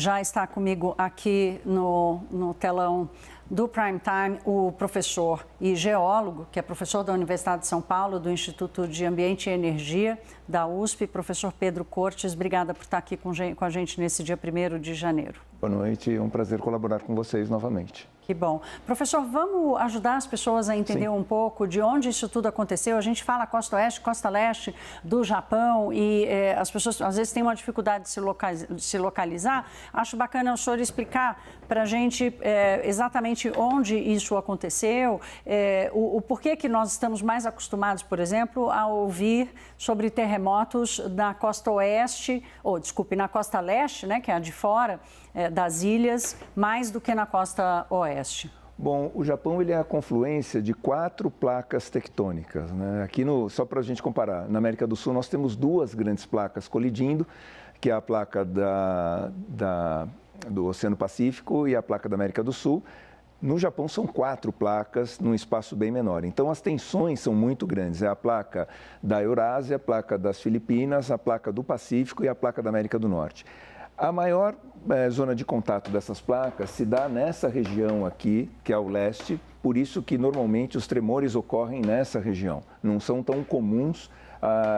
já está comigo aqui no telão do Prime Time o professor e geólogo, que é professor da Universidade de São Paulo, do Instituto de Ambiente e Energia da USP, professor Pedro Cortes. Obrigada por estar aqui com a gente nesse dia 1º de janeiro. Boa noite, é um prazer colaborar com vocês novamente. Que bom. Professor, vamos ajudar as pessoas a entender um pouco de onde isso tudo aconteceu. A gente fala costa oeste, costa leste do Japão e as pessoas às vezes têm uma dificuldade de se localizar. Acho bacana o senhor explicar para a gente exatamente onde isso aconteceu, o porquê que nós estamos mais acostumados, por exemplo, a ouvir sobre terremotos na costa oeste, na costa leste, né, que é a de fora das ilhas, mais do que na costa oeste. Bom, o Japão ele é a confluência de 4 placas tectônicas, né? Aqui, só para a gente comparar, na América do Sul nós temos 2 grandes placas colidindo, que é a placa do Oceano Pacífico e a placa da América do Sul. No Japão são 4 placas num espaço bem menor. Então as tensões são muito grandes. É a placa da Eurásia, a placa das Filipinas, a placa do Pacífico e a placa da América do Norte. A maior zona de contato dessas placas se dá nessa região aqui, que é o leste, por isso que normalmente os tremores ocorrem nessa região. Não são tão comuns,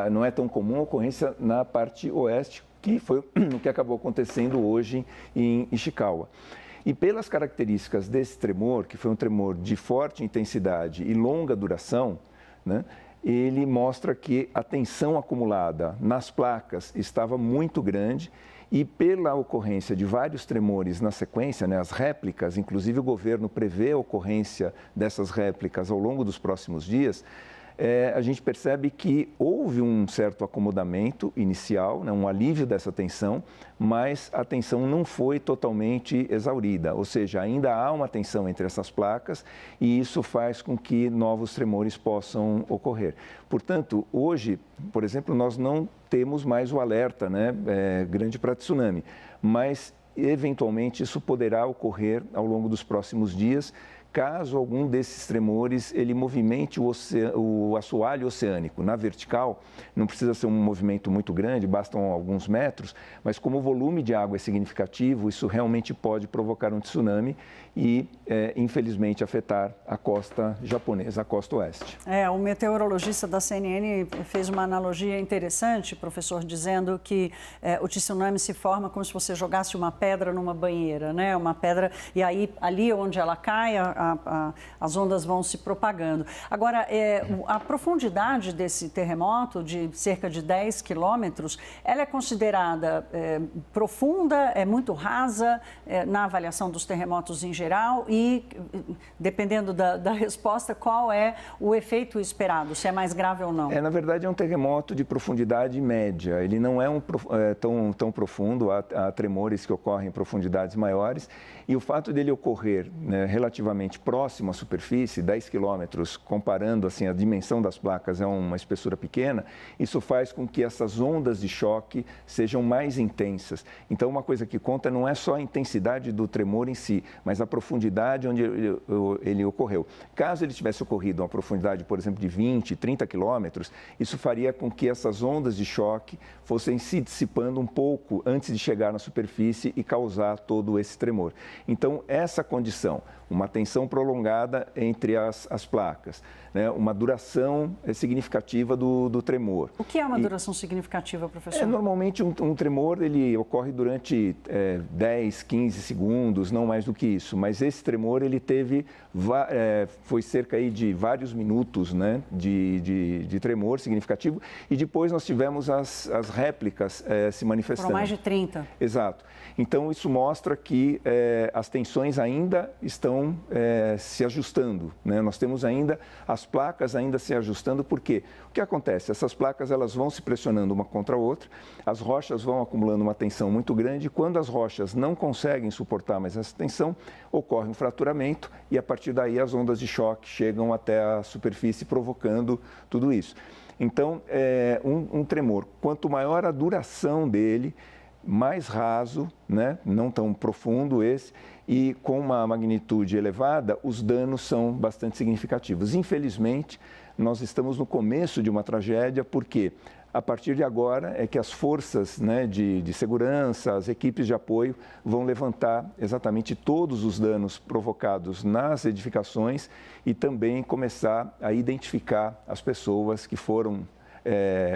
não é tão comum a ocorrência na parte oeste, que foi o que acabou acontecendo hoje em Ishikawa. E pelas características desse tremor, que foi um tremor de forte intensidade e longa duração, né, ele mostra que a tensão acumulada nas placas estava muito grande e pela ocorrência de vários tremores na sequência, né, as réplicas, inclusive o governo prevê a ocorrência dessas réplicas ao longo dos próximos dias, a gente percebe que houve um certo acomodamento inicial, né, um alívio dessa tensão, mas a tensão não foi totalmente exaurida, ou seja, ainda há uma tensão entre essas placas e isso faz com que novos tremores possam ocorrer. Portanto, hoje, por exemplo, nós não temos mais o alerta, né, grande para tsunami, mas eventualmente isso poderá ocorrer ao longo dos próximos dias, caso algum desses tremores ele movimente o assoalho oceânico. Na vertical, não precisa ser um movimento muito grande, bastam alguns metros, mas como o volume de água é significativo, isso realmente pode provocar um tsunami e, infelizmente, afetar a costa japonesa, a costa oeste. O meteorologista da CNN fez uma analogia interessante, professor, dizendo que o tsunami se forma como se você jogasse uma pedra numa banheira, né? Uma pedra, e aí ali onde ela cai, as ondas vão se propagando. Agora, a profundidade desse terremoto, de cerca de 10 quilômetros, ela é considerada profunda, é muito rasa na avaliação dos terremotos em geral e, dependendo da resposta, qual é o efeito esperado, se é mais grave ou não? Na verdade, é um terremoto de profundidade média. Ele não é tão profundo, há tremores que ocorrem em profundidades maiores e o fato dele ocorrer, né, relativamente próximo à superfície, 10 quilômetros, comparando assim, a dimensão das placas é uma espessura pequena, isso faz com que essas ondas de choque sejam mais intensas. Então, uma coisa que conta não é só a intensidade do tremor em si, mas a profundidade onde ele ocorreu. Caso ele tivesse ocorrido a uma profundidade, por exemplo, de 20, 30 quilômetros, isso faria com que essas ondas de choque fossem se dissipando um pouco antes de chegar na superfície e causar todo esse tremor. Então, essa condição, uma tensão prolongada entre as placas, né? Uma duração significativa do tremor. O que é uma duração significativa, professor? Normalmente um tremor ele ocorre durante 10, 15 segundos, não mais do que isso, mas esse tremor ele foi cerca aí de vários minutos, né, de tremor significativo e depois nós tivemos as réplicas se manifestando. Foram mais de 30. Exato. Então isso mostra que as tensões ainda estão se ajustando, né? Nós temos ainda as placas ainda se ajustando, porque o que acontece? Essas placas elas vão se pressionando uma contra a outra, as rochas vão acumulando uma tensão muito grande e quando as rochas não conseguem suportar mais essa tensão, ocorre um fraturamento e a partir daí as ondas de choque chegam até a superfície provocando tudo isso. Então, um tremor, quanto maior a duração dele, mais raso, né? Não tão profundo esse, e com uma magnitude elevada, os danos são bastante significativos. Infelizmente, nós estamos no começo de uma tragédia, porque a partir de agora é que as forças, né, de segurança, as equipes de apoio vão levantar exatamente todos os danos provocados nas edificações e também começar a identificar as pessoas que foram,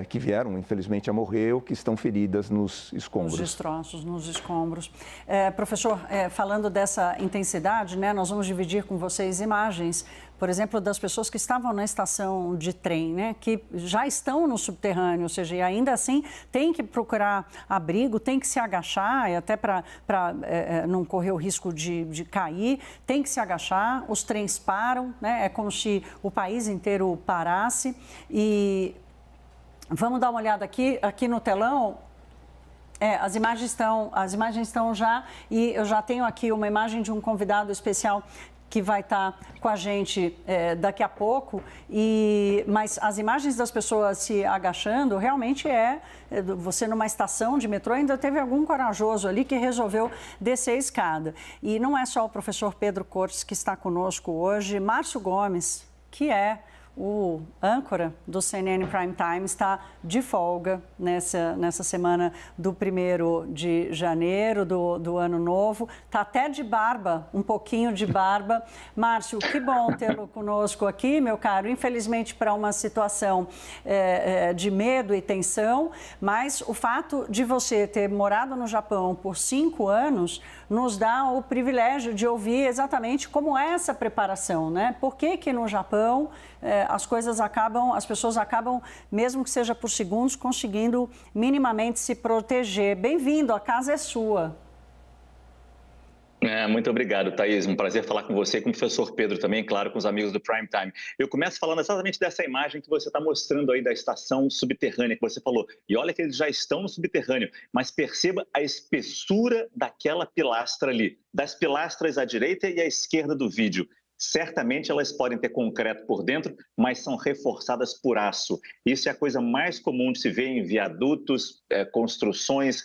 que vieram, infelizmente, a morrer ou que estão feridas nos escombros. Nos destroços, nos escombros. Professor, falando dessa intensidade, né, nós vamos dividir com vocês imagens, por exemplo, das pessoas que estavam na estação de trem, né, que já estão no subterrâneo, ou seja, e ainda assim tem que procurar abrigo, tem que se agachar, e até para não correr o risco de cair, tem que se agachar, os trens param, né, é como se o país inteiro parasse. E vamos dar uma olhada aqui no telão. As imagens estão já, e eu já tenho aqui uma imagem de um convidado especial que vai estar com a gente daqui a pouco, mas as imagens das pessoas se agachando realmente você numa estação de metrô ainda teve algum corajoso ali que resolveu descer a escada. E não é só o professor Pedro Cortes que está conosco hoje, Márcio Gomes, que é o âncora do CNN Prime Time, está de folga nessa semana do 1º de janeiro, do ano novo. Está até de barba, um pouquinho de barba. Márcio, que bom tê-lo conosco aqui, meu caro. Infelizmente, para uma situação de medo e tensão, mas o fato de você ter morado no Japão por 5 anos nos dá o privilégio de ouvir exatamente como é essa preparação, né? Por que no Japão as pessoas acabam, mesmo que seja por segundos, conseguindo minimamente se proteger. Bem-vindo, a casa é sua. Muito obrigado, Thaís. Um prazer falar com você e com o professor Pedro também, claro, com os amigos do Prime Time. Eu começo falando exatamente dessa imagem que você está mostrando aí da estação subterrânea que você falou. E olha que eles já estão no subterrâneo, mas perceba a espessura daquela pilastra ali, das pilastras à direita e à esquerda do vídeo. Certamente elas podem ter concreto por dentro, mas são reforçadas por aço. Isso é a coisa mais comum de se ver em viadutos, construções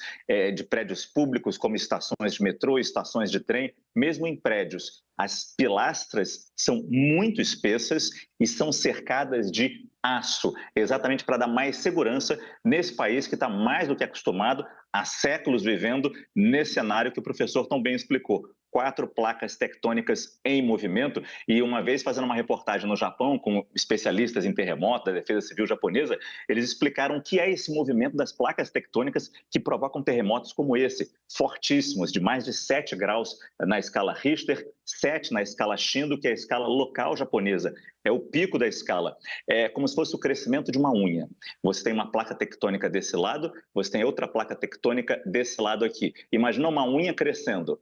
de prédios públicos, como estações de metrô, estações de trem, mesmo em prédios. As pilastras são muito espessas e são cercadas de aço, exatamente para dar mais segurança nesse país que está mais do que acostumado há séculos vivendo nesse cenário que o professor tão bem explicou. 4 placas tectônicas em movimento, e uma vez fazendo uma reportagem no Japão com especialistas em terremoto da Defesa Civil japonesa, eles explicaram o que é esse movimento das placas tectônicas que provocam terremotos como esse, fortíssimos, de mais de 7 graus na escala Richter, 7 na escala Shindo, que é a escala local japonesa. É o pico da escala. É como se fosse o crescimento de uma unha. Você tem uma placa tectônica desse lado, você tem outra placa tectônica desse lado aqui. Imagina uma unha crescendo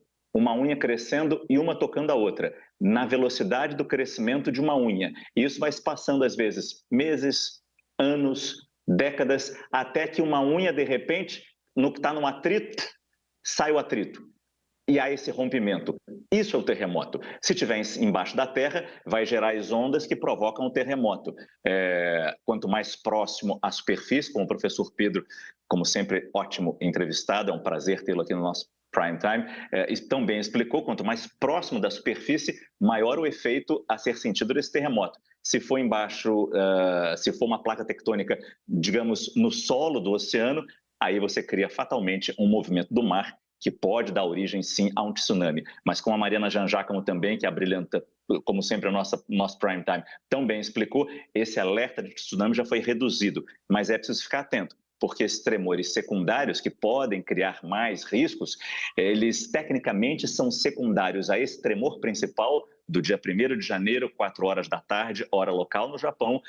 e uma tocando a outra, na velocidade do crescimento de uma unha. E isso vai se passando, às vezes, meses, anos, décadas, até que uma unha, de repente, no que está num atrito, sai o atrito. E há esse rompimento. Isso é o terremoto. Se estiver embaixo da terra, vai gerar as ondas que provocam o terremoto. Quanto mais próximo à superfície, como o professor Pedro, como sempre, ótimo entrevistado, é um prazer tê-lo aqui no nosso Prime Time, também explicou, quanto mais próximo da superfície, maior o efeito a ser sentido desse terremoto. Se for embaixo, se for uma placa tectônica, digamos, no solo do oceano, aí você cria fatalmente um movimento do mar que pode dar origem, sim, a um tsunami. Mas como a Mariana Janjacamo também, que abrilhanta, como sempre, o nosso Prime Time, também explicou, esse alerta de tsunami já foi reduzido, mas é preciso ficar atento, porque esses tremores secundários, que podem criar mais riscos, eles tecnicamente são secundários a esse tremor principal do dia 1º de janeiro, 4 horas da tarde, hora local no Japão,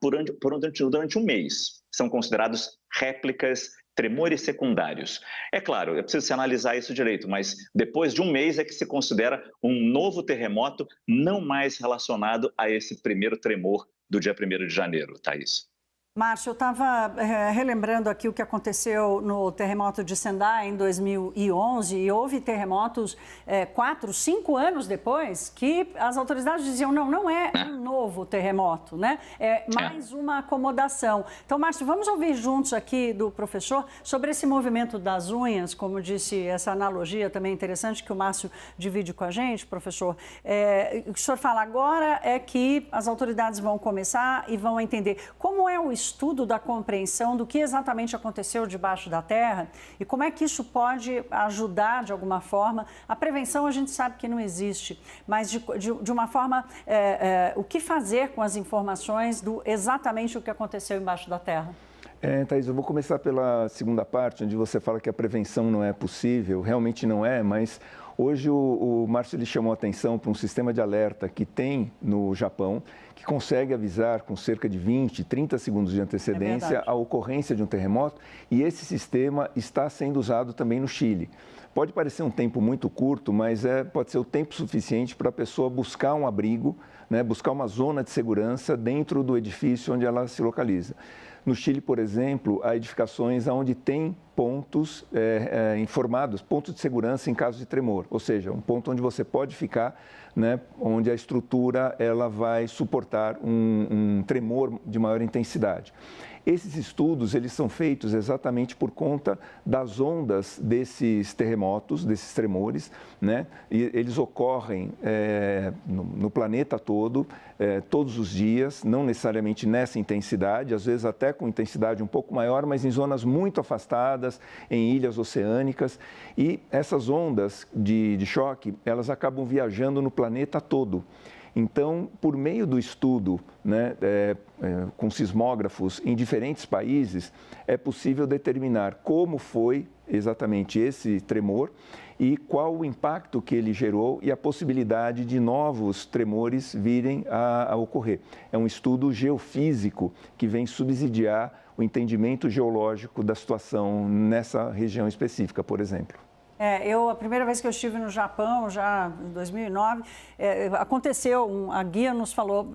durante um mês. São considerados réplicas, tremores secundários. É claro, é preciso se analisar isso direito, mas depois de um mês é que se considera um novo terremoto, não mais relacionado a esse primeiro tremor do dia 1º de janeiro, Thaís. Márcio, eu estava relembrando aqui o que aconteceu no terremoto de Sendai em 2011 e houve terremotos 4, 5 anos depois que as autoridades diziam não é um novo terremoto, né? É mais uma acomodação. Então, Márcio, vamos ouvir juntos aqui do professor sobre esse movimento das unhas, como disse, essa analogia também interessante que o Márcio divide com a gente, professor. O que o senhor fala agora é que as autoridades vão começar e vão entender como é o estudo da compreensão do que exatamente aconteceu debaixo da terra e como é que isso pode ajudar, de alguma forma. A prevenção a gente sabe que não existe, mas de uma forma, o que fazer com as informações do exatamente o que aconteceu embaixo da terra? Thaís, eu vou começar pela segunda parte, onde você fala que a prevenção não é possível. Realmente não é, mas hoje o Márcio ele chamou a atenção para um sistema de alerta que tem no Japão, que consegue avisar com cerca de 20, 30 segundos de antecedência a ocorrência de um terremoto, e esse sistema está sendo usado também no Chile. Pode parecer um tempo muito curto, mas pode ser o tempo suficiente para a pessoa buscar um abrigo, né, buscar uma zona de segurança dentro do edifício onde ela se localiza. No Chile, por exemplo, há edificações onde tem pontos informados, pontos de segurança em caso de tremor, ou seja, um ponto onde você pode ficar, né, onde a estrutura ela vai suportar um tremor de maior intensidade. Esses estudos, eles são feitos exatamente por conta das ondas desses terremotos, desses tremores, né? E eles ocorrem no planeta todo, todos os dias, não necessariamente nessa intensidade, às vezes até com intensidade um pouco maior, mas em zonas muito afastadas, em ilhas oceânicas. E essas ondas de choque, elas acabam viajando no planeta todo. Então, por meio do estudo, né, com sismógrafos em diferentes países, é possível determinar como foi exatamente esse tremor e qual o impacto que ele gerou e a possibilidade de novos tremores virem a ocorrer. É um estudo geofísico que vem subsidiar o entendimento geológico da situação nessa região específica, por exemplo. A primeira vez que eu estive no Japão, já em 2009, aconteceu, a guia nos falou,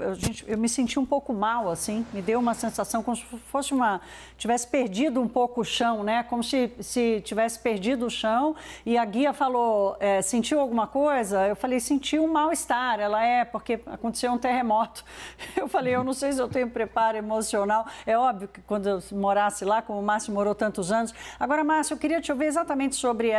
eu me senti um pouco mal, assim, me deu uma sensação como se fosse tivesse perdido um pouco o chão, né? Como se tivesse perdido o chão, e a guia falou, sentiu alguma coisa? Eu falei, senti um mal-estar, porque aconteceu um terremoto. Eu falei, eu não sei se eu tenho preparo emocional, é óbvio que quando eu morasse lá, como o Márcio morou tantos anos. Agora, Márcio, eu queria te ouvir exatamente sobre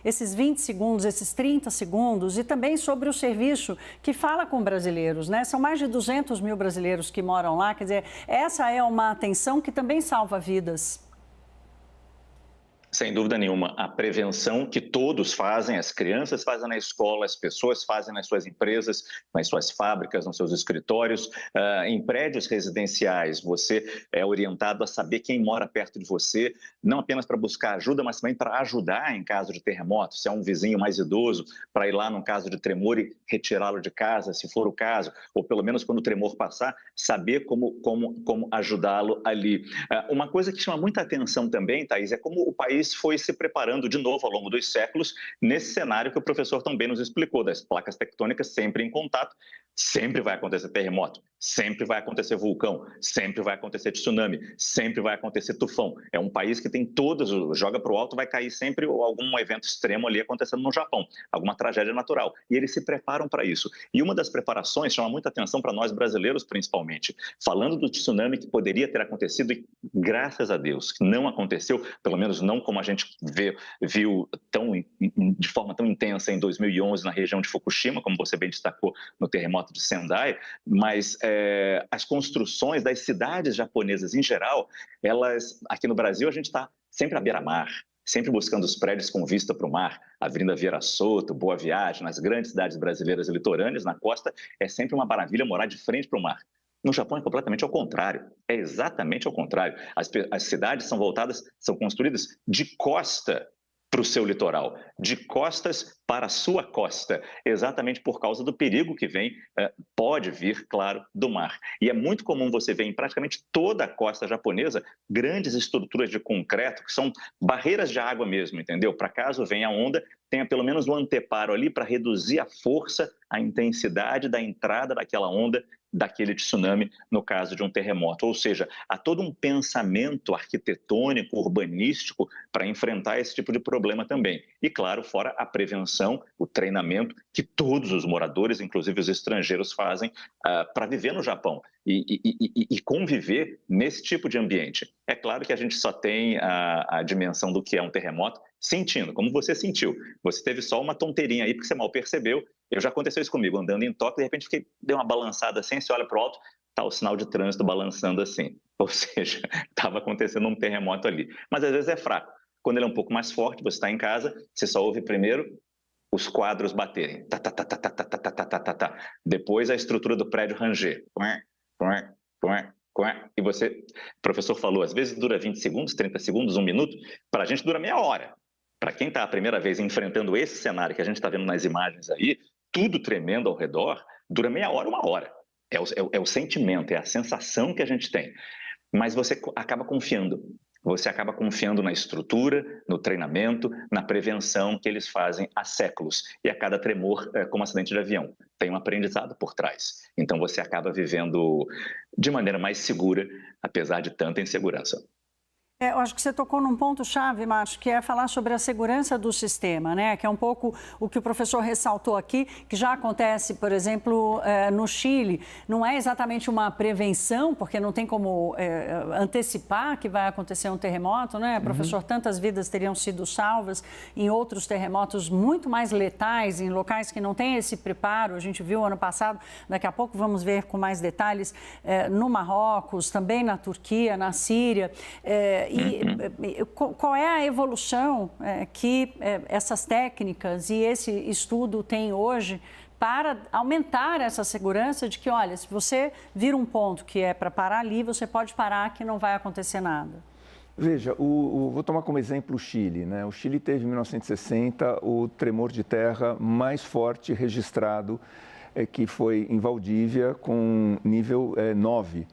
esses 20 segundos, esses 30 segundos e também sobre o serviço que fala com brasileiros, né? São mais de 200 mil brasileiros que moram lá, quer dizer, essa é uma atenção que também salva vidas. Sem dúvida nenhuma, a prevenção que todos fazem, as crianças fazem na escola, as pessoas fazem nas suas empresas, nas suas fábricas, nos seus escritórios, em prédios residenciais, você é orientado a saber quem mora perto de você, não apenas para buscar ajuda, mas também para ajudar em caso de terremoto, se é um vizinho mais idoso, para ir lá no caso de tremor e retirá-lo de casa, se for o caso, ou pelo menos quando o tremor passar, saber como ajudá-lo ali. Uma coisa que chama muita atenção também, Thaís, é como o país foi se preparando de novo ao longo dos séculos nesse cenário que o professor também nos explicou, das placas tectônicas sempre em contato. Sempre vai acontecer terremoto, sempre vai acontecer vulcão, sempre vai acontecer tsunami, sempre vai acontecer tufão. É um país que tem todos, joga para o alto, vai cair sempre algum evento extremo ali acontecendo no Japão, alguma tragédia natural. E eles se preparam para isso. E uma das preparações chama muita atenção para nós brasileiros, principalmente, falando do tsunami que poderia ter acontecido e, graças a Deus, que não aconteceu, pelo menos não como a gente viu de forma tão intensa em 2011 na região de Fukushima, como você bem destacou no terremoto de Sendai, mas as construções das cidades japonesas em geral, aqui no Brasil a gente está sempre à beira-mar, sempre buscando os prédios com vista para o mar, Avenida Vieira Soto, Boa Viagem, nas grandes cidades brasileiras e litorâneas, na costa, é sempre uma maravilha morar de frente para o mar. No Japão é completamente ao contrário, é exatamente ao contrário. As cidades são construídas de costa para o seu litoral, de costas para a sua costa, exatamente por causa do perigo que pode vir, claro, do mar. E é muito comum você ver em praticamente toda a costa japonesa grandes estruturas de concreto, que são barreiras de água mesmo, entendeu? Para caso venha a onda, tenha pelo menos um anteparo ali para reduzir a força, a intensidade da entrada daquela onda daquele tsunami no caso de um terremoto. Ou seja, há todo um pensamento arquitetônico, urbanístico para enfrentar esse tipo de problema também. E, claro, fora a prevenção, o treinamento que todos os moradores, inclusive os estrangeiros, fazem para viver no Japão e conviver nesse tipo de ambiente. É claro que a gente só tem a dimensão do que é um terremoto sentindo, como você sentiu. Você teve só uma tonteirinha aí, porque você mal percebeu. Já aconteceu isso comigo, andando em Tóquio, de repente dei uma balançada assim, você olha para o alto, está o sinal de trânsito balançando assim. Ou seja, estava acontecendo um terremoto ali. Mas às vezes é fraco. Quando ele é um pouco mais forte, você está em casa, você só ouve primeiro os quadros baterem. Tá, tá, tá, tá, tá, tá, tá, tá, tá, tá, tá. Depois a estrutura do prédio ranger. E você, o professor falou, às vezes dura 20 segundos, 30 segundos, 1 minuto, para a gente dura meia hora. Para quem está a primeira vez enfrentando esse cenário que a gente está vendo nas imagens aí, tudo tremendo ao redor, dura meia hora, 1 hora. É o sentimento, é a sensação que a gente tem. Mas você acaba confiando. Você acaba confiando na estrutura, no treinamento, na prevenção que eles fazem há séculos. E a cada tremor, como acidente de avião, tem um aprendizado por trás. Então você acaba vivendo de maneira mais segura, apesar de tanta insegurança. Eu acho que você tocou num ponto-chave, Márcio, que é falar sobre a segurança do sistema, né? Que é um pouco o que o professor ressaltou aqui, que já acontece, por exemplo, no Chile. Não é exatamente uma prevenção, porque não tem como antecipar que vai acontecer um terremoto, né? Professor, tantas vidas teriam sido salvas em outros terremotos muito mais letais, em locais que não têm esse preparo. A gente viu ano passado, daqui a pouco vamos ver com mais detalhes, no Marrocos, também na Turquia, na Síria. Qual é a evolução que essas técnicas e esse estudo têm hoje para aumentar essa segurança de que, olha, se você vir um ponto que é para parar ali, você pode parar que não vai acontecer nada? Veja, vou tomar como exemplo o Chile, né? O Chile teve em 1960 o tremor de terra mais forte registrado, que foi em Valdívia, com nível 9.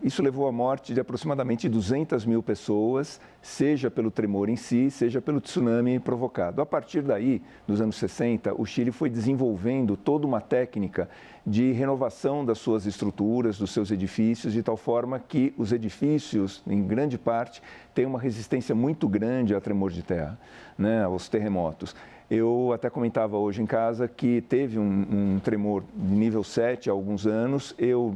Isso levou à morte de aproximadamente 200 mil pessoas, seja pelo tremor em si, seja pelo tsunami provocado. A partir daí, dos anos 60, o Chile foi desenvolvendo toda uma técnica de renovação das suas estruturas, dos seus edifícios, de tal forma que os edifícios, em grande parte, têm uma resistência muito grande a tremor de terra, né, aos terremotos. Eu até comentava hoje em casa que teve um tremor de nível 7 há alguns anos. Eu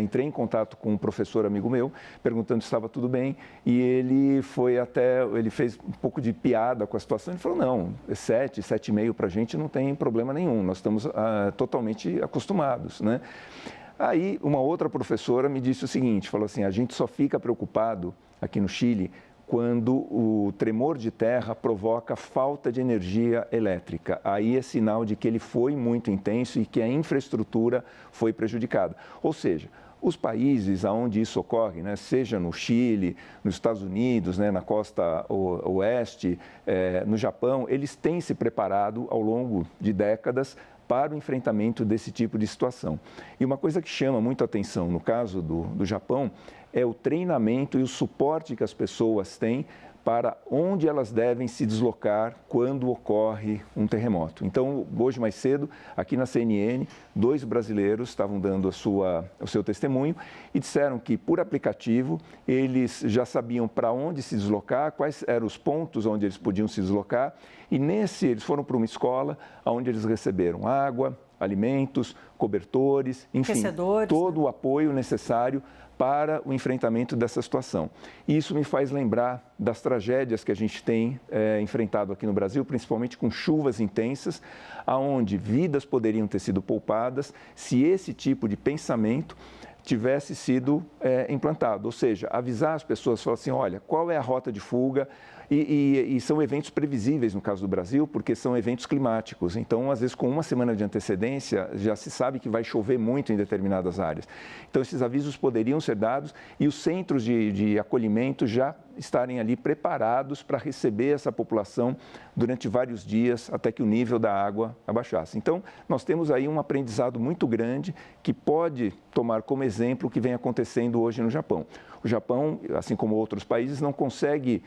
entrei em contato com um professor amigo meu, perguntando se estava tudo bem, e ele fez um pouco de piada com a situação. Ele falou, não, 7,5 para a gente não tem problema nenhum, nós estamos totalmente acostumados, né? Aí uma outra professora me disse o seguinte, falou assim, a gente só fica preocupado aqui no Chile quando o tremor de terra provoca falta de energia elétrica. Aí é sinal de que ele foi muito intenso e que a infraestrutura foi prejudicada. Ou seja, os países onde isso ocorre, né, seja no Chile, nos Estados Unidos, né, na costa oeste, no Japão, eles têm se preparado ao longo de décadas para o enfrentamento desse tipo de situação. E uma coisa que chama muito a atenção no caso do Japão é o treinamento e o suporte que as pessoas têm para onde elas devem se deslocar quando ocorre um terremoto. Então, hoje mais cedo, aqui na CNN, 2 brasileiros estavam dando o seu testemunho e disseram que, por aplicativo, eles já sabiam para onde se deslocar, quais eram os pontos onde eles podiam se deslocar, e eles foram para uma escola onde eles receberam água, alimentos, cobertores, enfim, todo o apoio necessário para o enfrentamento dessa situação. Isso me faz lembrar das tragédias que a gente tem enfrentado aqui no Brasil, principalmente com chuvas intensas, aonde vidas poderiam ter sido poupadas se esse tipo de pensamento tivesse sido implantado. Ou seja, avisar as pessoas, falar assim, olha, qual é a rota de fuga? E são eventos previsíveis no caso do Brasil, porque são eventos climáticos. Então, às vezes, com 1 semana de antecedência, já se sabe que vai chover muito em determinadas áreas. Então, esses avisos poderiam ser dados e os centros de acolhimento já estarem ali preparados para receber essa população durante vários dias até que o nível da água abaixasse. Então, nós temos aí um aprendizado muito grande que pode tomar como exemplo o que vem acontecendo hoje no Japão. O Japão, assim como outros países, não consegue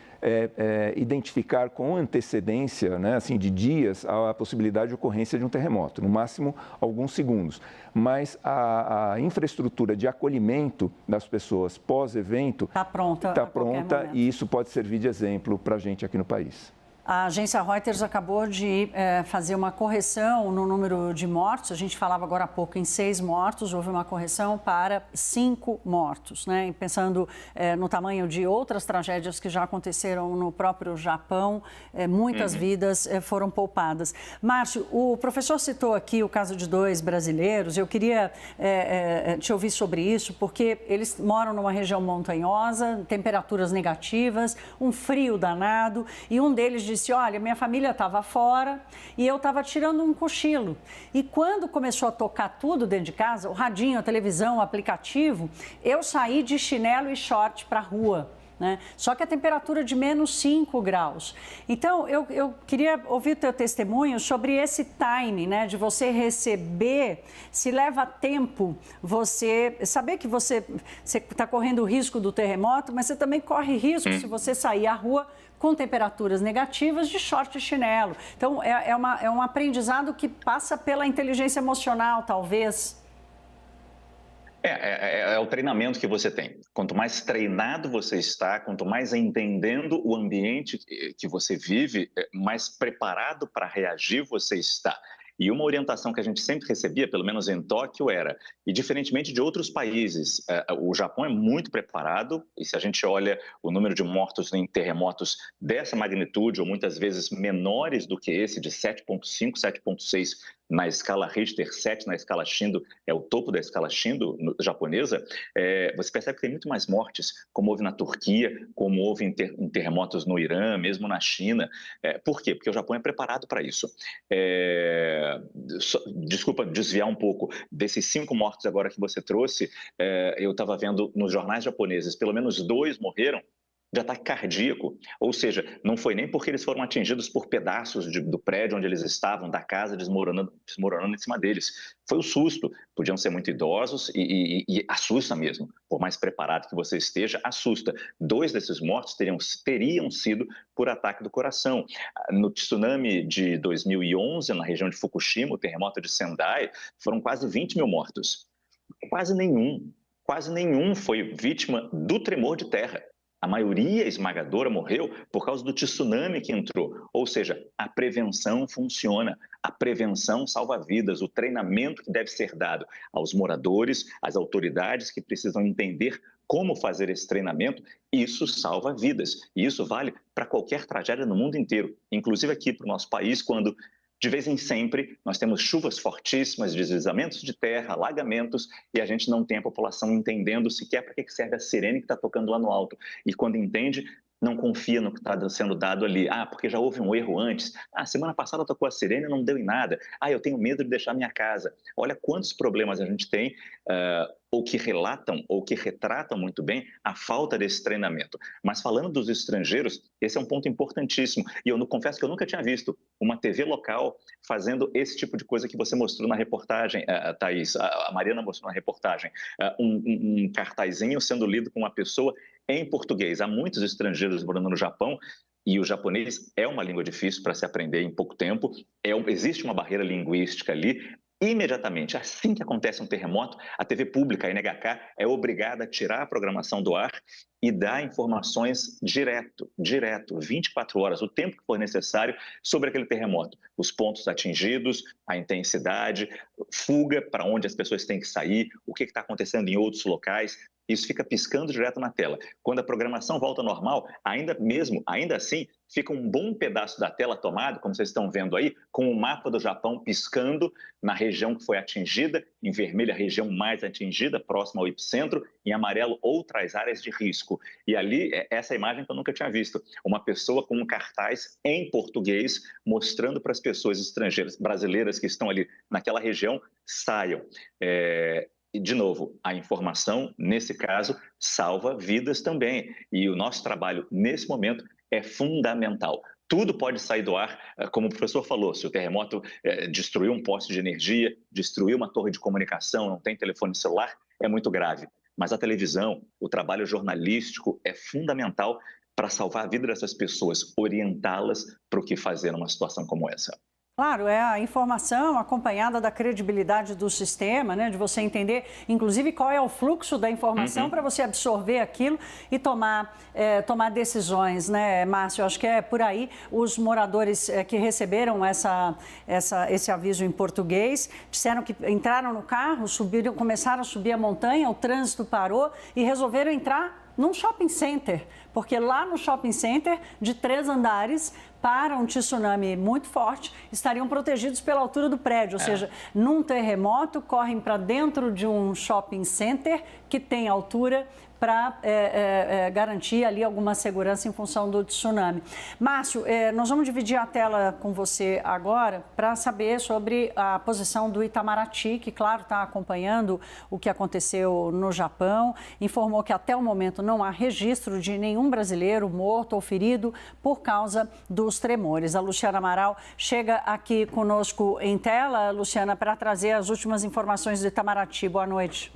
identificar com antecedência, né, assim, de dias, a possibilidade de ocorrência de um terremoto, no máximo alguns segundos. Mas a infraestrutura de acolhimento das pessoas pós-evento está pronta e isso pode servir de exemplo para a gente aqui no país. A agência Reuters acabou de fazer uma correção no número de mortos. A gente falava agora há pouco em 6 mortos, houve uma correção para 5 mortos, né? E pensando no tamanho de outras tragédias que já aconteceram no próprio Japão, muitas vidas foram poupadas. Márcio, o professor citou aqui o caso de 2 brasileiros. Eu queria te ouvir sobre isso, porque eles moram numa região montanhosa, temperaturas negativas, um frio danado, e um deles disse: olha, minha família estava fora e eu estava tirando um cochilo. E quando começou a tocar tudo dentro de casa, o radinho, a televisão, o aplicativo, eu saí de chinelo e short para a rua, né? Só que a temperatura de menos 5 graus. Então, eu queria ouvir o teu testemunho sobre esse time, né? De você receber, se leva tempo você saber que você está correndo o risco do terremoto, mas você também corre risco se você sair à rua com temperaturas negativas de short e chinelo. Então, é um aprendizado que passa pela inteligência emocional, talvez. É o treinamento que você tem. Quanto mais treinado você está, quanto mais entendendo o ambiente que você vive, mais preparado para reagir você está. E uma orientação que a gente sempre recebia, pelo menos em Tóquio, era, e diferentemente de outros países, o Japão é muito preparado, e se a gente olha o número de mortos em terremotos dessa magnitude, ou muitas vezes menores do que esse, de 7,5, 7,6 na escala Richter, 7 na escala Shindo, é o topo da escala Shindo japonesa, você percebe que tem muito mais mortes, como houve na Turquia, como houve em terremotos no Irã, mesmo na China. Por quê? Porque o Japão é preparado para isso. Desculpa desviar um pouco desses 5 mortos agora que você trouxe, eu estava vendo nos jornais japoneses, pelo menos 2 morreram de ataque cardíaco, ou seja, não foi nem porque eles foram atingidos por pedaços do prédio onde eles estavam, da casa desmoronando em cima deles. Foi o susto. Podiam ser muito idosos e assusta mesmo. Por mais preparado que você esteja, assusta. 2 desses mortos teriam sido por ataque do coração. No tsunami de 2011, na região de Fukushima, o terremoto de Sendai, foram quase 20 mil mortos. Quase nenhum foi vítima do tremor de terra. A maioria esmagadora morreu por causa do tsunami que entrou. Ou seja, a prevenção funciona. A prevenção salva vidas. O treinamento que deve ser dado aos moradores, às autoridades que precisam entender como fazer esse treinamento, isso salva vidas. E isso vale para qualquer tragédia no mundo inteiro, inclusive aqui para o nosso país, quando de vez em sempre, nós temos chuvas fortíssimas, deslizamentos de terra, alagamentos, e a gente não tem a população entendendo sequer para que serve a sirene que está tocando lá no alto. E quando entende, não confia no que está sendo dado ali. Porque já houve um erro antes. Semana passada tocou a sirene e não deu em nada. Eu tenho medo de deixar minha casa. Olha quantos problemas a gente tem, ou que relatam, ou que retratam muito bem a falta desse treinamento. Mas falando dos estrangeiros, esse é um ponto importantíssimo. E eu confesso que eu nunca tinha visto uma TV local fazendo esse tipo de coisa que você mostrou na reportagem, Thaís. A Mariana mostrou na reportagem. Um cartazinho sendo lido com uma pessoa em português. Há muitos estrangeiros morando no Japão e o japonês é uma língua difícil para se aprender em pouco tempo. Existe uma barreira linguística ali. Imediatamente, assim que acontece um terremoto, a TV pública, a NHK, é obrigada a tirar a programação do ar e dar informações direto, 24 horas, o tempo que for necessário sobre aquele terremoto. Os pontos atingidos, a intensidade, fuga, para onde as pessoas têm que sair, o que está acontecendo em outros locais. Isso fica piscando direto na tela. Quando a programação volta ao normal, ainda assim, fica um bom pedaço da tela tomado, como vocês estão vendo aí, com o mapa do Japão piscando na região que foi atingida, em vermelho a região mais atingida, próxima ao epicentro, em amarelo outras áreas de risco. E ali, essa imagem que eu nunca tinha visto, uma pessoa com um cartaz em português, mostrando para as pessoas estrangeiras, brasileiras que estão ali naquela região, saiam. E, de novo, a informação, nesse caso, salva vidas também. E o nosso trabalho, nesse momento, é fundamental. Tudo pode sair do ar, como o professor falou, se o terremoto destruiu um poste de energia, destruiu uma torre de comunicação, não tem telefone celular, é muito grave. Mas a televisão, o trabalho jornalístico é fundamental para salvar a vida dessas pessoas, orientá-las para o que fazer numa situação como essa. Claro, é a informação acompanhada da credibilidade do sistema, né? De você entender, inclusive, qual é o fluxo da informação para você absorver aquilo e tomar decisões, né, Márcio? Acho que é por aí. Os moradores que receberam esse aviso em português disseram que entraram no carro, começaram a subir a montanha, o trânsito parou e resolveram entrar num shopping center, porque lá no shopping center, de 3 andares, para um tsunami muito forte, estariam protegidos pela altura do prédio, ou seja, num terremoto, correm para dentro de um shopping center que tem altura para garantir ali alguma segurança em função do tsunami. Márcio, nós vamos dividir a tela com você agora para saber sobre a posição do Itamaraty, que, claro, está acompanhando o que aconteceu no Japão. Informou que até o momento não há registro de nenhum brasileiro morto ou ferido por causa dos tremores. A Luciana Amaral chega aqui conosco em tela, Luciana, para trazer as últimas informações do Itamaraty. Boa noite.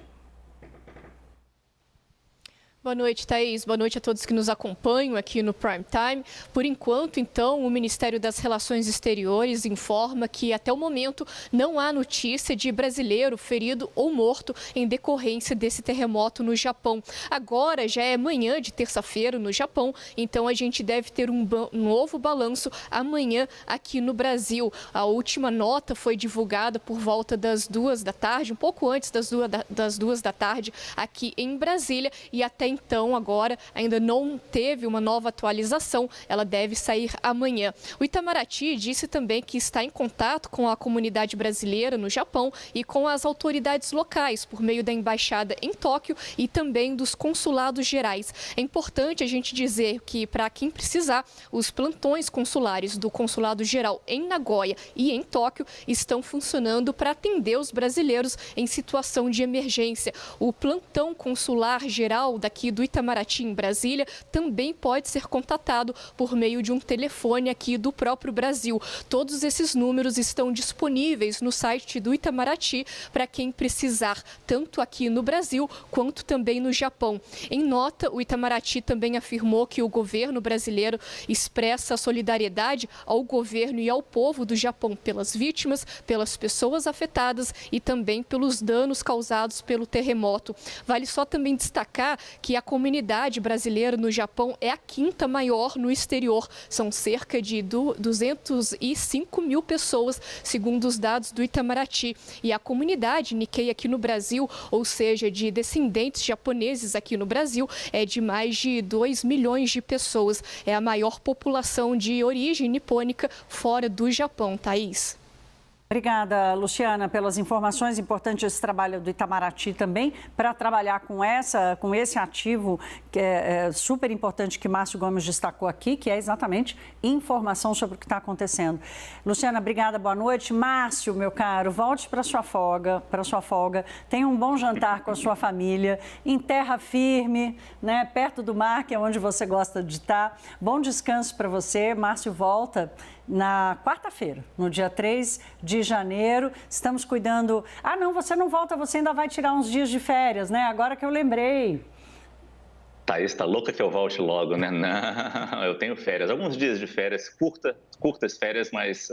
Boa noite, Thaís. Boa noite a todos que nos acompanham aqui no Prime Time. Por enquanto, então, o Ministério das Relações Exteriores informa que, até o momento, não há notícia de brasileiro ferido ou morto em decorrência desse terremoto no Japão. Agora já é manhã de terça-feira no Japão, então a gente deve ter um novo balanço amanhã aqui no Brasil. A última nota foi divulgada por volta das 2 da tarde, um pouco antes das 2 da tarde, aqui em Brasília, e até então, agora, ainda não teve uma nova atualização, ela deve sair amanhã. O Itamaraty disse também que está em contato com a comunidade brasileira no Japão e com as autoridades locais, por meio da embaixada em Tóquio e também dos consulados gerais. É importante a gente dizer que, para quem precisar, os plantões consulares do Consulado Geral em Nagoya e em Tóquio estão funcionando para atender os brasileiros em situação de emergência. O plantão consular geral daqui do Itamaraty em Brasília também pode ser contatado por meio de um telefone aqui do próprio Brasil. Todos esses números estão disponíveis no site do Itamaraty para quem precisar, tanto aqui no Brasil quanto também no Japão. Em nota, o Itamaraty também afirmou que o governo brasileiro expressa solidariedade ao governo e ao povo do Japão pelas vítimas, pelas pessoas afetadas e também pelos danos causados pelo terremoto. Vale só também destacar que a comunidade brasileira no Japão é a 5ª maior no exterior. São cerca de 205 mil pessoas, segundo os dados do Itamaraty. E a comunidade Nikkei aqui no Brasil, ou seja, de descendentes japoneses aqui no Brasil, é de mais de 2 milhões de pessoas. É a maior população de origem nipônica fora do Japão, Thaís. Obrigada, Luciana, pelas informações. Importante esse trabalho do Itamaraty também para trabalhar com esse ativo que é super importante que Márcio Gomes destacou aqui, que é exatamente informação sobre o que está acontecendo. Luciana, obrigada, boa noite. Márcio, meu caro, volte para sua folga, tenha um bom jantar com a sua família, em terra firme, né, perto do mar, que é onde você gosta de estar. Bom descanso para você. Márcio volta na quarta-feira, no dia 3 de janeiro. Estamos cuidando... Ah, não, você não volta, você ainda vai tirar uns dias de férias, né? Agora que eu lembrei. Thaís, tá louca que eu volte logo, né? Não, eu tenho férias, alguns dias de férias, curtas férias, mas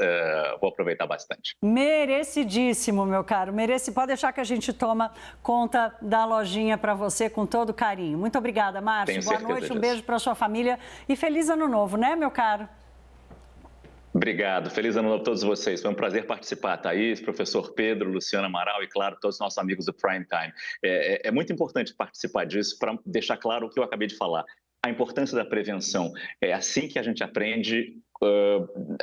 vou aproveitar bastante. Merecidíssimo, meu caro, Pode deixar que a gente toma conta da lojinha para você com todo carinho. Muito obrigada, Márcio. Boa noite, um beijo para sua família e feliz ano novo, né, meu caro? Obrigado. Feliz ano novo a todos vocês. Foi um prazer participar. Thaís, professor Pedro, Luciana Amaral e, claro, todos os nossos amigos do Prime Time. É muito importante participar disso para deixar claro o que eu acabei de falar. A importância da prevenção. É assim que a gente aprende.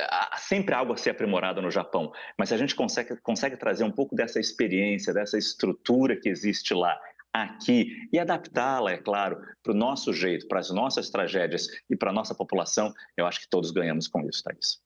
Há sempre algo a ser aprimorado no Japão, mas se a gente consegue trazer um pouco dessa experiência, dessa estrutura que existe lá, aqui, e adaptá-la, é claro, para o nosso jeito, para as nossas tragédias e para a nossa população, eu acho que todos ganhamos com isso, Thaís.